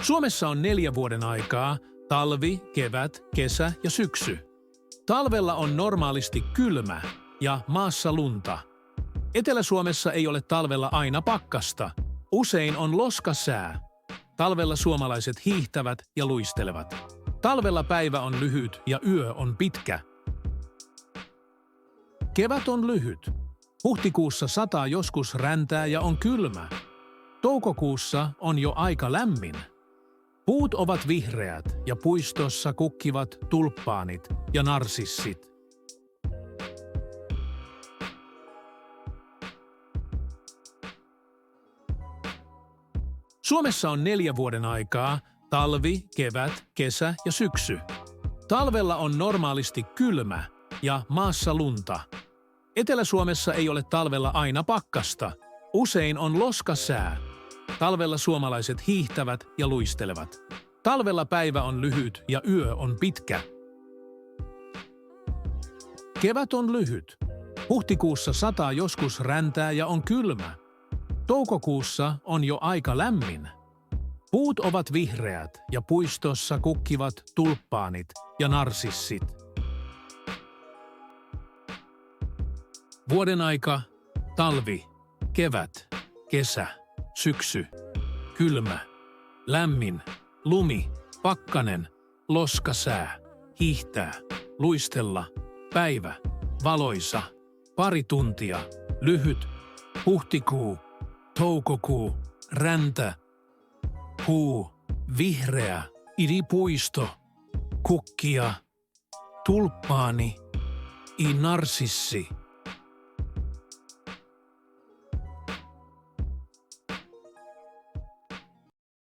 Suomessa on 4 vuoden aikaa: talvi, kevät, kesä ja syksy. Talvella on normaalisti kylmä ja maassa lunta. Etelä-Suomessa ei ole talvella aina pakkasta. Usein on loskasää. Talvella suomalaiset hiihtävät ja luistelevat. Talvella päivä on lyhyt ja yö on pitkä. Kevät on lyhyt. Huhtikuussa sataa joskus räntää ja on kylmä. Toukokuussa on jo aika lämmin. Puut ovat vihreät ja puistossa kukkivat tulppaanit ja narsissit. Suomessa on 4 vuoden aikaa: talvi, kevät, kesä ja syksy. Talvella on normaalisti kylmä ja maassa lunta. Etelä-Suomessa ei ole talvella aina pakkasta. Usein on loskasää. Talvella suomalaiset hiihtävät ja luistelevat. Talvella päivä on lyhyt ja yö on pitkä. Kevät on lyhyt. Huhtikuussa sataa joskus räntää ja on kylmä. Toukokuussa on jo aika lämmin. Puut ovat vihreät ja puistossa kukkivat tulppaanit ja narsissit. Vuoden aika: talvi, kevät, kesä, syksy, kylmä, lämmin, lumi, pakkanen, loskasää, hiihtää, luistella, päivä, valoisa, pari tuntia, lyhyt, huhtikuu, toukokuu, räntä, puu, vihreä, idipuisto, kukkia, tulppaani, narsissi.